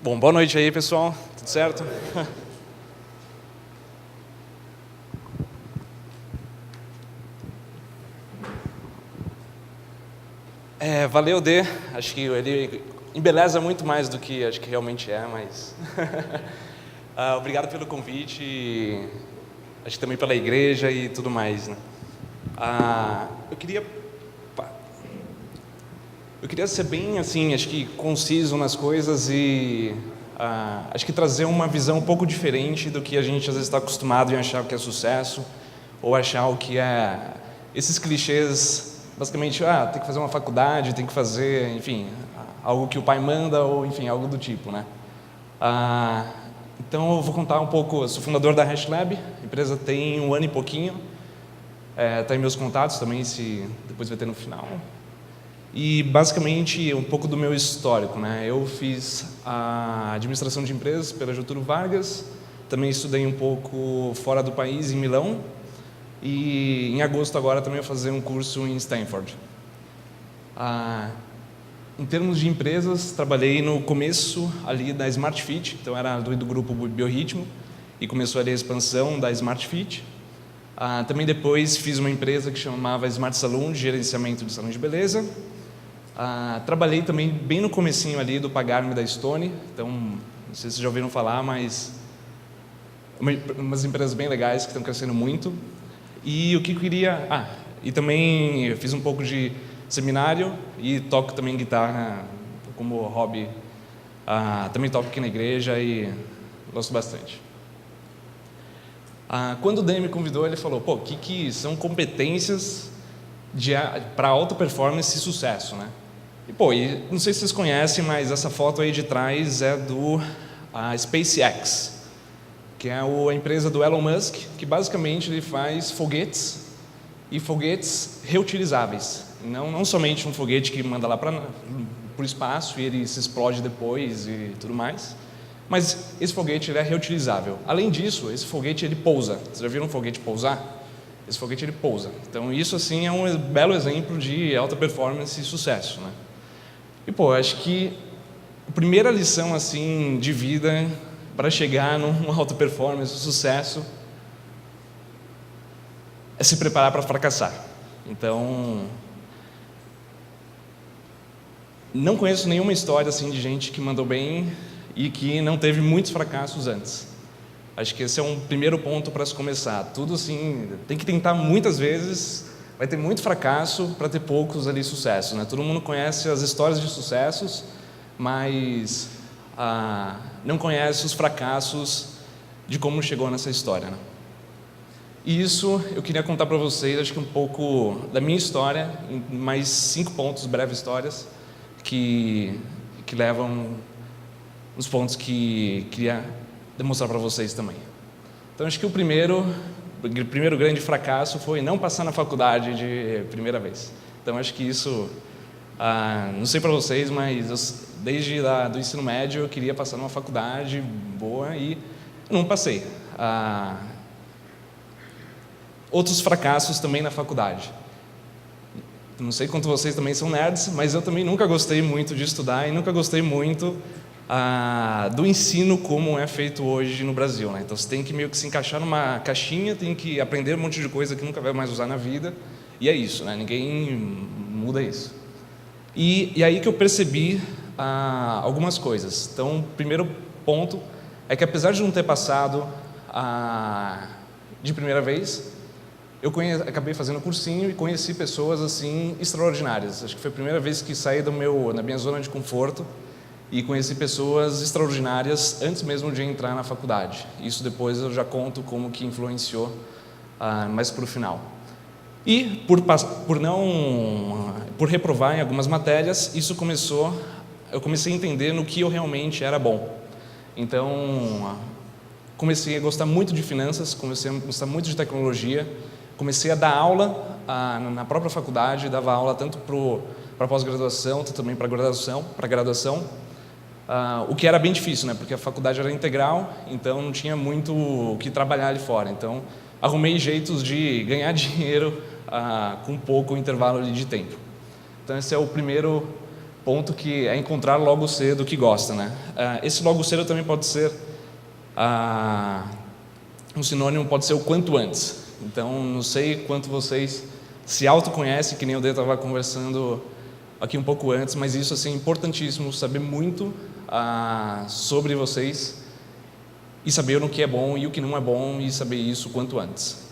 Bom, boa noite aí, pessoal. Tudo certo? Valeu, D. Acho que ele embeleza muito mais do que acho que realmente é, mas... obrigado pelo convite e acho que também pela igreja e tudo mais, né? Eu queria ser bem, assim, acho que conciso nas coisas e acho que trazer uma visão um pouco diferente do que a gente às vezes está acostumado em achar o que é sucesso ou achar o que é esses clichês, basicamente, tem que fazer uma faculdade, tem que fazer, enfim, algo que o pai manda ou, enfim, algo do tipo, né? Então, eu vou contar um pouco, eu sou fundador da HashLab, a empresa tem 1 ano e pouquinho, está em meus contatos também, se depois vai ter no final. E, basicamente, um pouco do meu histórico, né? Eu fiz a administração de empresas pela Getúlio Vargas, também estudei um pouco fora do país, em Milão, e em agosto agora também vou fazer um curso em Stanford. Em termos de empresas, trabalhei no começo ali da Smart Fit, então era do grupo Biorritmo, e começou ali a expansão da Smart Fit. Também depois fiz uma empresa que chamava Smart Salon, de gerenciamento de salão de beleza. Trabalhei também bem no comecinho ali do Pagar-me da Stone, então não sei se vocês já ouviram falar, mas umas empresas bem legais que estão crescendo muito. E o que eu queria... e também eu fiz um pouco de seminário e toco também guitarra como hobby. Também toco aqui na igreja e gosto bastante. Quando o Dan me convidou, ele falou, o que são competências para alta performance e sucesso, né? E não sei se vocês conhecem, mas essa foto aí de trás é do SpaceX, que é a empresa do Elon Musk, que basicamente ele faz foguetes e foguetes reutilizáveis. Não somente um foguete que manda lá para o espaço e ele se explode depois e tudo mais, mas esse foguete ele é reutilizável. Além disso, esse foguete ele pousa. Vocês já viram um foguete pousar? Esse foguete ele pousa. Então isso assim é um belo exemplo de alta performance e sucesso, né? E acho que a primeira lição assim de vida para chegar numa alta performance e sucesso é se preparar para fracassar. Então, não conheço nenhuma história assim de gente que mandou bem e que não teve muitos fracassos antes. Acho que esse é um primeiro ponto para se começar. Tudo assim, tem que tentar muitas vezes, vai ter muito fracasso para ter poucos ali sucessos, né? Todo mundo conhece as histórias de sucessos, mas não conhece os fracassos de como chegou nessa história, né? E isso eu queria contar para vocês, acho que um pouco da minha história, em mais 5 pontos, breves histórias, que levam os pontos que queria demonstrar para vocês também. Então, acho que o primeiro grande fracasso foi não passar na faculdade de primeira vez. Então, acho que isso, não sei para vocês, mas desde do ensino médio eu queria passar numa faculdade boa e não passei. Outros fracassos também na faculdade. Não sei quanto vocês também são nerds, mas eu também nunca gostei muito de estudar e nunca gostei muito do ensino como é feito hoje no Brasil, né? Então você tem que meio que se encaixar numa caixinha, tem que aprender um monte de coisa que nunca vai mais usar na vida, e é isso, né? Ninguém muda isso. E aí que eu percebi algumas coisas. Então, o primeiro ponto é que apesar de não ter passado de primeira vez, eu acabei fazendo cursinho e conheci pessoas assim extraordinárias. Acho que foi a primeira vez que saí da minha zona de conforto e conheci pessoas extraordinárias antes mesmo de entrar na faculdade. Isso depois eu já conto como que influenciou mais para o final. E por reprovar em algumas matérias, eu comecei a entender no que eu realmente era bom. Então, comecei a gostar muito de finanças, comecei a gostar muito de tecnologia, comecei a dar aula na própria faculdade, dava aula tanto para pós-graduação, tanto também para graduação, o que era bem difícil, né? Porque a faculdade era integral, então não tinha muito o que trabalhar ali fora. Então, arrumei jeitos de ganhar dinheiro com pouco intervalo ali de tempo. Então, esse é o primeiro ponto que é encontrar logo cedo o que gosta, né? Esse logo cedo também pode ser um sinônimo, pode ser o quanto antes. Então, não sei quanto vocês se autoconhecem, que nem o Dê estava conversando aqui um pouco antes, mas isso assim, é importantíssimo, saber muito sobre vocês e saber o que é bom e o que não é bom e saber isso quanto antes.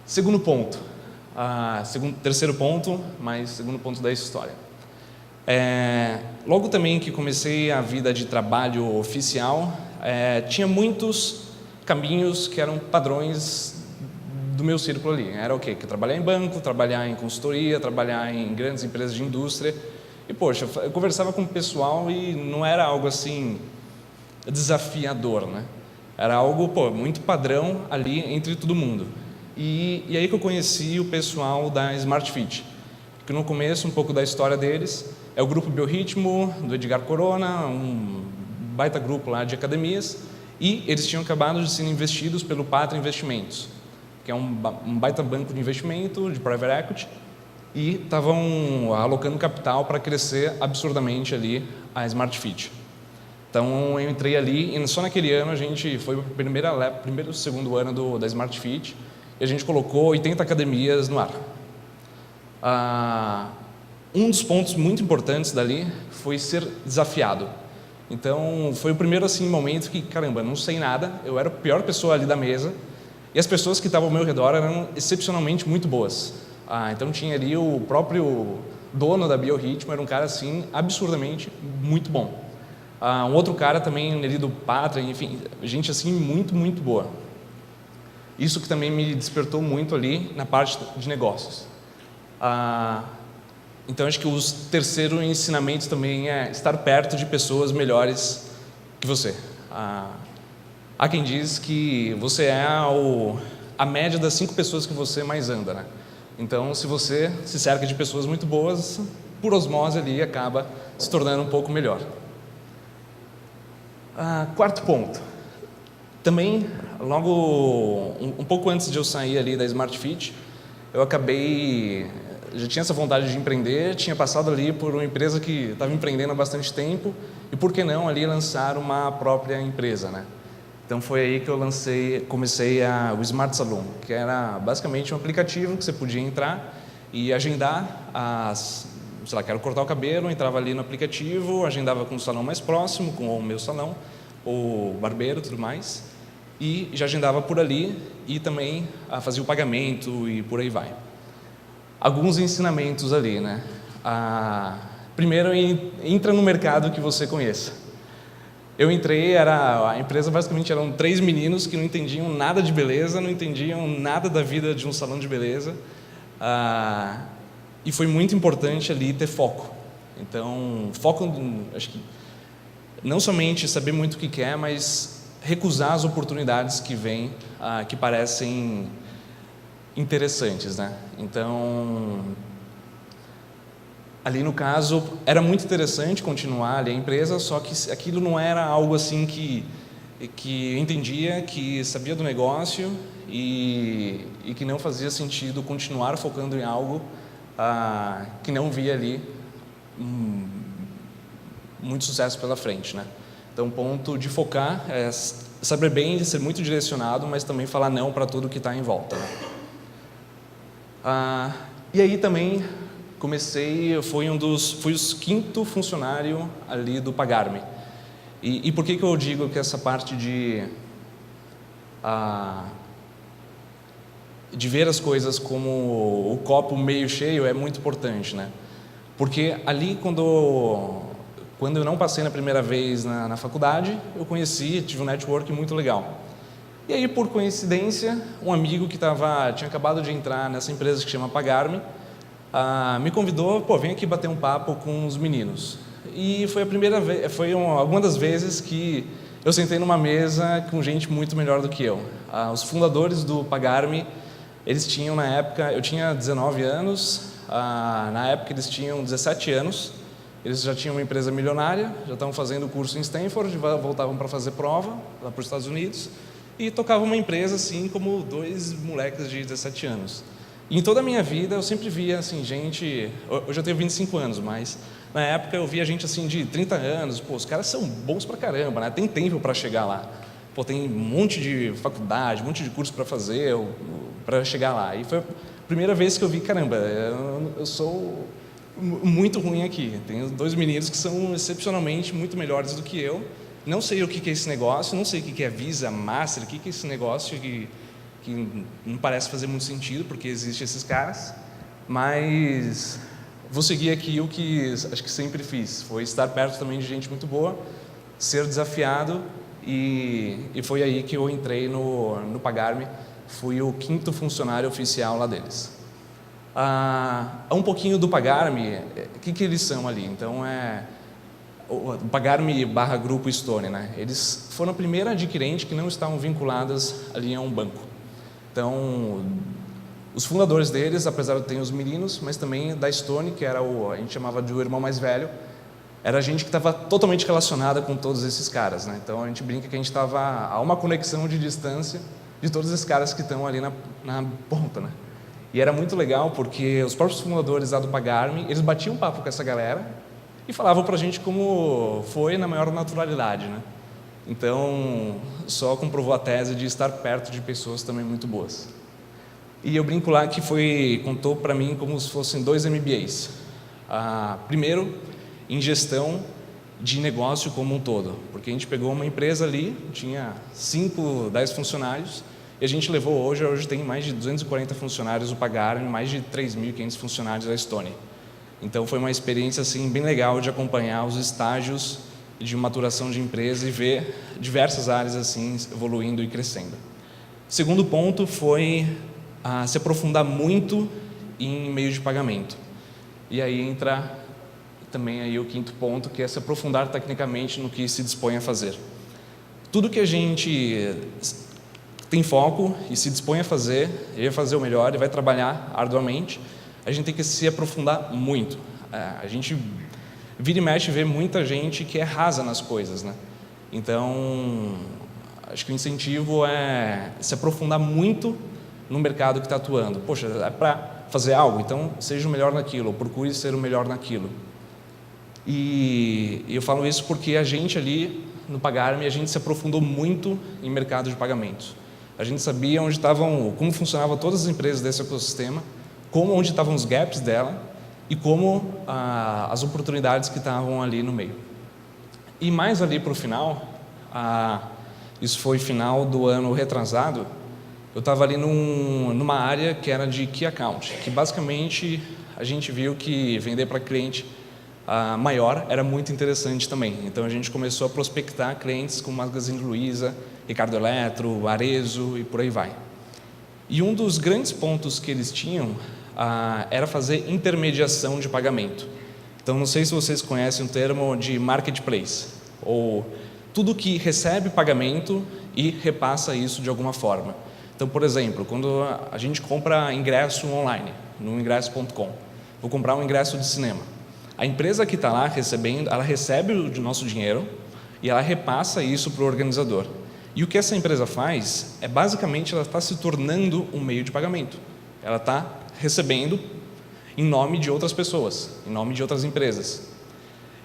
Segundo ponto, terceiro ponto, mas segundo ponto da história. Logo também que comecei a vida de trabalho oficial, tinha muitos caminhos que eram padrões do meu círculo ali. Era o quê? Que trabalhar em banco, trabalhar em consultoria, trabalhar em grandes empresas de indústria. E, poxa, eu conversava com o pessoal e não era algo assim desafiador, né? Era algo, muito padrão ali entre todo mundo. E aí que eu conheci o pessoal da Smart Fit, que no começo, um pouco da história deles, é o grupo Biorritmo, do Edgar Corona, um baita grupo lá de academias, e eles tinham acabado de ser investidos pelo Patra Investimentos, que é um baita banco de investimento, de private equity, e estavam alocando capital para crescer absurdamente ali a Smart Fit. Então eu entrei ali e só naquele ano a gente foi para o primeiro, segundo ano da Smart Fit e a gente colocou 80 academias no ar. Um dos pontos muito importantes dali foi ser desafiado. Então foi o primeiro assim momento que, caramba, não sei nada, eu era a pior pessoa ali da mesa e as pessoas que estavam ao meu redor eram excepcionalmente muito boas. Então tinha ali o próprio dono da Biorritmo, era um cara assim absurdamente muito bom. Um outro cara também ali do Patra, enfim, gente assim muito, muito boa. Isso que também me despertou muito ali na parte de negócios. Então acho que o terceiro ensinamento também é estar perto de pessoas melhores que você. Há quem diz que você é a média das 5 pessoas que você mais anda, né? Então, se você se cerca de pessoas muito boas, por osmose ali acaba se tornando um pouco melhor. Quarto ponto. Também, logo um pouco antes de eu sair ali da Smart Fit, eu já tinha essa vontade de empreender, tinha passado ali por uma empresa que estava empreendendo há bastante tempo, e por que não ali lançar uma própria empresa, né? Então foi aí que eu comecei o Smart Salon, que era basicamente um aplicativo que você podia entrar e agendar sei lá, quero cortar o cabelo, entrava ali no aplicativo, agendava com o salão mais próximo, com o meu salão, o barbeiro e tudo mais, e já agendava por ali e também fazia o pagamento e por aí vai. Alguns ensinamentos ali, né? Primeiro, entra no mercado que você conheça. Eu entrei, a empresa basicamente eram 3 meninos que não entendiam nada de beleza, não entendiam nada da vida de um salão de beleza, e foi muito importante ali ter foco. Então, foco, acho que não somente saber muito o que quer, mas recusar as oportunidades que vêm, que parecem interessantes, né? Então, ali no caso, era muito interessante continuar ali a empresa, só que aquilo não era algo assim que eu entendia, que sabia do negócio e que não fazia sentido continuar focando em algo que não via ali muito sucesso pela frente, né? Então, o ponto de focar é saber bem, de ser muito direcionado, mas também falar não para tudo que está em volta, né? E aí também fui o 5º funcionário ali do Pagar.me. E por que eu digo que essa parte de ver as coisas como o copo meio cheio é muito importante, né? Porque ali quando eu não passei na primeira vez na faculdade, eu tive um network muito legal. E aí, por coincidência, um amigo que tinha acabado de entrar nessa empresa que chama Pagar.me, me convidou, vem aqui bater um papo com os meninos. E foi alguma das vezes que eu sentei numa mesa com gente muito melhor do que eu. Os fundadores do Pagar.me, eles tinham na época, eu tinha 19 anos, na época eles tinham 17 anos, eles já tinham uma empresa milionária, já estavam fazendo curso em Stanford, voltavam para fazer prova lá para os Estados Unidos, e tocavam uma empresa assim como 2 moleques de 17 anos. E em toda a minha vida eu sempre via assim, gente, hoje eu tenho 25 anos, mas Na época eu via gente assim de 30 anos, pô, os caras são bons pra caramba, né? Tem tempo para chegar lá. Pô, tem um monte de faculdade, um monte de curso para fazer, para chegar lá. E foi a primeira vez que eu vi, caramba, eu sou muito ruim aqui. Tenho 2 meninos que são excepcionalmente muito melhores do que eu. Não sei o que é esse negócio, não sei o que é Visa, Master, o que é esse negócio que não parece fazer muito sentido, porque existem esses caras. Mas vou seguir aqui o que acho que sempre fiz, foi estar perto também de gente muito boa, ser desafiado, e foi aí que eu entrei no Pagar.me, fui o 5º funcionário oficial lá deles. Um pouquinho do Pagar.me, o que eles são ali? Então, o Pagar.me / Grupo Stone, né? Eles foram a primeira adquirente que não estavam vinculadas ali a um banco. Então, os fundadores deles, apesar de ter os meninos, mas também da Stone, que era a gente chamava de o irmão mais velho, era gente que estava totalmente relacionada com todos esses caras, né? Então a gente brinca que a gente estava a uma conexão de distância de todos esses caras que estão ali na ponta, né? E era muito legal porque os próprios fundadores lá do Pagar.me, eles batiam um papo com essa galera e falavam pra gente como foi na maior naturalidade, né? Então, só comprovou a tese de estar perto de pessoas também muito boas. E eu brinco lá que contou para mim como se fossem 2 MBAs. Primeiro, em gestão de negócio como um todo, porque a gente pegou uma empresa ali, tinha 5, 10 funcionários, e a gente levou hoje tem mais de 240 funcionários o Pagar.me, mais de 3.500 funcionários da Stone. Então foi uma experiência assim bem legal de acompanhar os estágios de maturação de empresa e ver diversas áreas assim evoluindo e crescendo. O segundo ponto foi se aprofundar muito em meio de pagamento. E aí entra também aí o 5º ponto, que é se aprofundar tecnicamente no que se dispõe a fazer. Tudo que a gente tem foco e se dispõe a fazer, e vai fazer o melhor e vai trabalhar arduamente, a gente tem que se aprofundar muito. A gente vira e mexe vê muita gente que é rasa nas coisas, né? Então, acho que o incentivo é se aprofundar muito no mercado que está atuando. Poxa, é para fazer algo, então seja o melhor naquilo, ou procure ser o melhor naquilo. E eu falo isso porque a gente ali no Pagar.me, a gente se aprofundou muito em mercado de pagamentos. A gente sabia como funcionavam todas as empresas desse ecossistema, onde estavam os gaps dela e como as oportunidades que estavam ali no meio. E mais ali para o final, isso foi final do ano retrasado, eu estava ali numa área que era de Key Account, que basicamente a gente viu que vender para cliente maior era muito interessante também. Então a gente começou a prospectar clientes como Magazine Luiza, Ricardo Eletro, Arezzo e por aí vai. E um dos grandes pontos que eles tinham era fazer intermediação de pagamento. Então não sei se vocês conhecem o termo de marketplace, ou tudo que recebe pagamento e repassa isso de alguma forma. Então, por exemplo, quando a gente compra ingresso online, no ingresso.com, vou comprar um ingresso de cinema. A empresa que está lá recebendo, ela recebe o nosso dinheiro e ela repassa isso para o organizador. E o que essa empresa faz é, basicamente, ela está se tornando um meio de pagamento. Ela está recebendo em nome de outras pessoas, em nome de outras empresas.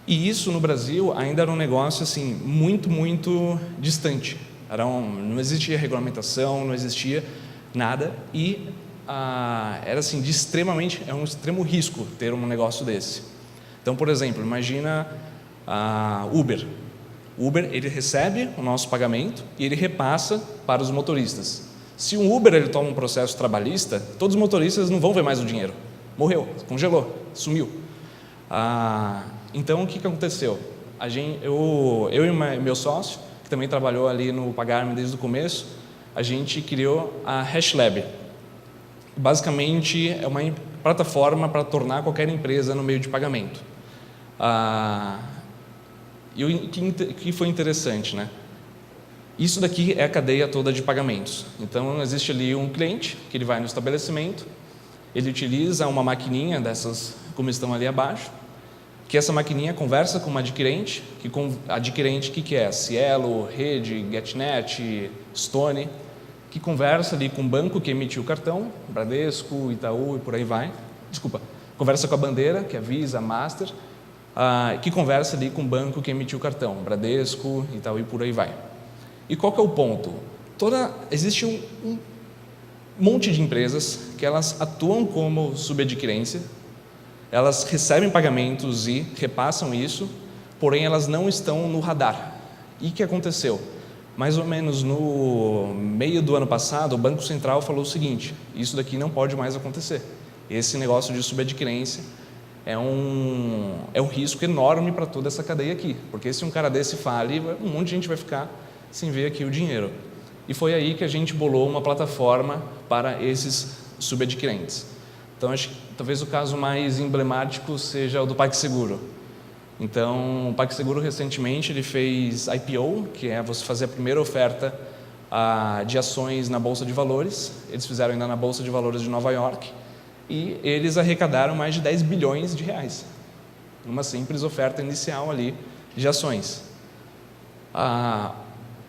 E isso, no Brasil, ainda era um negócio assim, muito, muito distante. Não existia regulamentação, não existia nada, e era assim, um extremo risco ter um negócio desse. Então, por exemplo, imagina Uber. Uber, ele recebe o nosso pagamento e ele repassa para os motoristas. Se um Uber ele toma um processo trabalhista, todos os motoristas não vão ver mais o dinheiro. Morreu, congelou, sumiu. Então, o que aconteceu? Eu e meu sócio, que também trabalhou ali no Pagar.me desde o começo, a gente criou a HashLab. Basicamente, é uma plataforma para tornar qualquer empresa no meio de pagamento. E o que foi interessante, né? Isso daqui é a cadeia toda de pagamentos. Então, existe ali um cliente, que ele vai no estabelecimento, ele utiliza uma maquininha dessas, como estão ali abaixo, que essa maquininha conversa com uma adquirente, adquirente que é? Cielo, Rede, GetNet, Stone, que conversa ali com o banco que emitiu o cartão, Bradesco, Itaú e por aí vai. Desculpa, conversa com a bandeira, que é Visa, Master, que conversa ali com o banco que emitiu o cartão, Bradesco e tal, e por aí vai. E qual que é o ponto? Existe um monte de empresas que elas atuam como subadquirência, elas recebem pagamentos e repassam isso, porém elas não estão no radar. E o que aconteceu? Mais ou menos no meio do ano passado, o Banco Central falou o seguinte: isso daqui não pode mais acontecer. Esse negócio de subadquirência é um risco enorme para toda essa cadeia aqui, porque se um cara desse fale, um monte de gente vai ficar sem ver aqui o dinheiro. E foi aí que a gente bolou uma plataforma para esses subadquirentes. Então, acho que talvez o caso mais emblemático seja o do PagSeguro. Então, o PagSeguro recentemente ele fez IPO, que é você fazer a primeira oferta de ações na Bolsa de Valores. Eles fizeram ainda na Bolsa de Valores de Nova York e eles arrecadaram mais de 10 bilhões de reais numa simples oferta inicial ali de ações.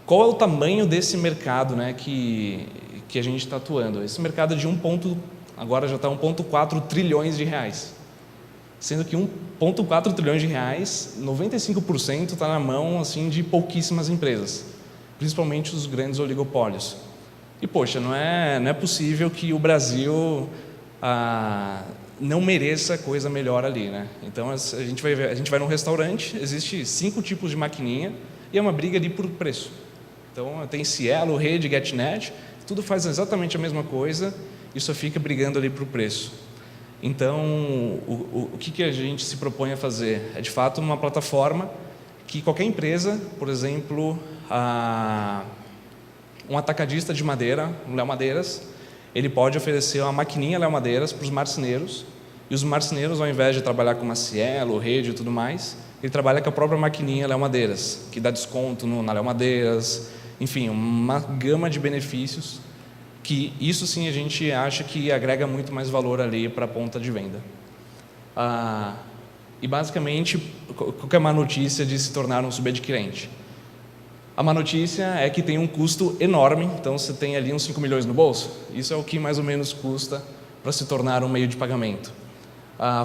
Qual é o tamanho desse mercado, né, que a gente está atuando? Esse mercado de agora já está 1,4 trilhões de reais. Sendo que 1,4 trilhões de reais, 95% está na mão assim, de pouquíssimas empresas, principalmente os grandes oligopólios. E, poxa, não é possível que o Brasil não mereça coisa melhor ali, né? Então, a gente vai num restaurante, existe 5 tipos de maquininha e é uma briga ali por preço. Então, tem Cielo, Rede, GetNet, tudo faz exatamente a mesma coisa e só fica brigando ali por preço. Então, o que a gente se propõe a fazer? É, de fato, uma plataforma que qualquer empresa, por exemplo, um atacadista de madeira, um Léo Madeiras, ele pode oferecer uma maquininha Léo Madeiras para os marceneiros, e os marceneiros, ao invés de trabalhar com uma Cielo, Rede e tudo mais, ele trabalha com a própria maquininha Léo Madeiras, que dá desconto na Léo Madeiras, enfim, uma gama de benefícios que isso sim a gente acha que agrega muito mais valor ali para a ponta de venda. E basicamente, qual que é a má notícia de se tornar um subadquirente? A má notícia é que tem um custo enorme, então você tem ali uns 5 milhões no bolso, isso é o que mais ou menos custa para se tornar um meio de pagamento.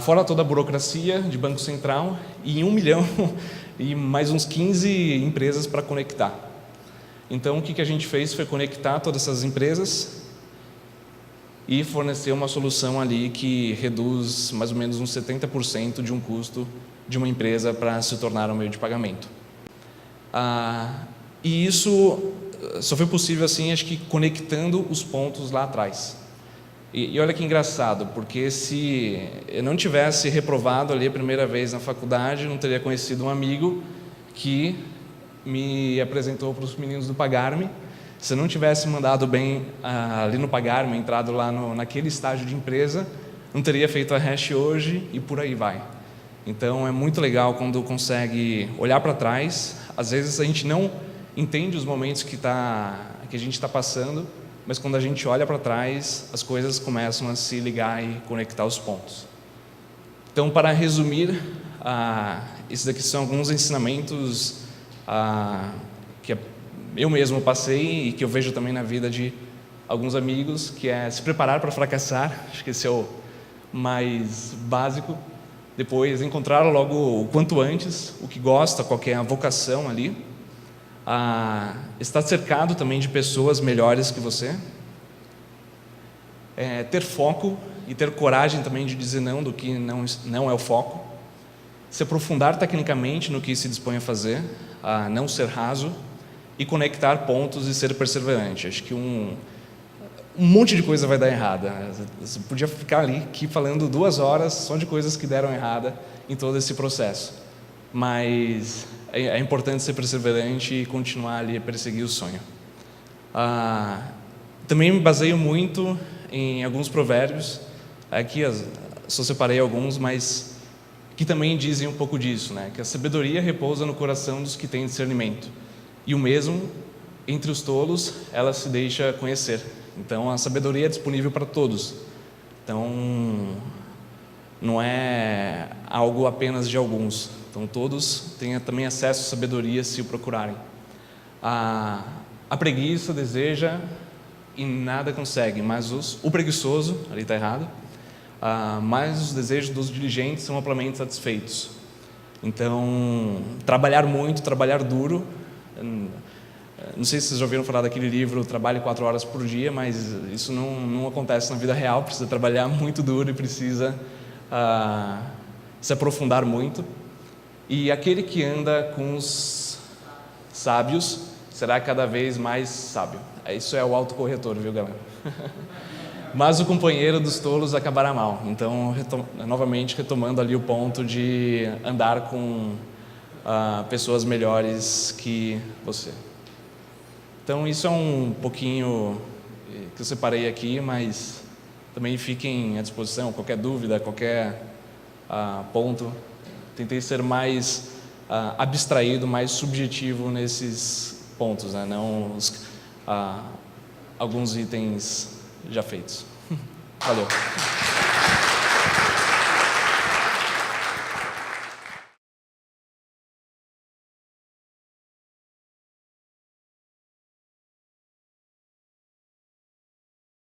Fora toda a burocracia de Banco Central e 1 milhão e mais uns 15 empresas para conectar. Então, o que a gente fez foi conectar todas essas empresas e fornecer uma solução ali que reduz mais ou menos uns 70% de um custo de uma empresa para se tornar um meio de pagamento. E isso só foi possível assim, acho que conectando os pontos lá atrás. E olha que engraçado, porque se eu não tivesse reprovado ali a primeira vez na faculdade, não teria conhecido um amigo que me apresentou para os meninos do Pagar.me. Se eu não tivesse mandado bem ali no Pagar.me, entrado lá naquele estágio de empresa, não teria feito a Hash hoje e por aí vai. Então, é muito legal quando consegue olhar para trás. Às vezes, a gente não entende os momentos que a gente está passando, mas quando a gente olha para trás, as coisas começam a se ligar e conectar os pontos. Então, para resumir, esses daqui são alguns ensinamentos que eu mesmo passei e que eu vejo também na vida de alguns amigos, que é se preparar para fracassar, acho que esse é o mais básico. Depois, encontrar logo o quanto antes o que gosta, qual que é a vocação ali. Estar cercado também de pessoas melhores que você. Ter foco e ter coragem também de dizer não do que não é o foco. Se aprofundar tecnicamente no que se dispõe a fazer, não ser raso e conectar pontos e ser perseverante. Acho que um monte de coisa vai dar errada. Você podia ficar ali aqui falando 2 horas só de coisas que deram errada em todo esse processo. Mas é importante ser perseverante e continuar ali a perseguir o sonho. Também me baseio muito em alguns provérbios. Aqui só separei alguns, mas que também dizem um pouco disso, né? Que a sabedoria repousa no coração dos que têm discernimento, e o mesmo entre os tolos ela se deixa conhecer. Então a sabedoria é disponível para todos. Então não é algo apenas de alguns. Então todos têm também acesso à sabedoria se o procurarem. A preguiça deseja e nada consegue, mas o preguiçoso, ali está errado, mas os desejos dos diligentes são amplamente satisfeitos. Então, trabalhar muito, trabalhar duro. Não sei se vocês já ouviram falar daquele livro Trabalhe 4 horas por dia, mas isso não acontece na vida real. Precisa trabalhar muito duro e precisa se aprofundar muito. E aquele que anda com os sábios será cada vez mais sábio. Isso é o autocorretor, viu, galera? Mas o companheiro dos tolos acabará mal. Então, novamente retomando ali o ponto de andar com pessoas melhores que você. Então, isso é um pouquinho que eu separei aqui, mas também fiquem à disposição, qualquer dúvida, qualquer ponto. Tentei ser mais abstraído, mais subjetivo nesses pontos, né? Não alguns itens já feitos. Valeu.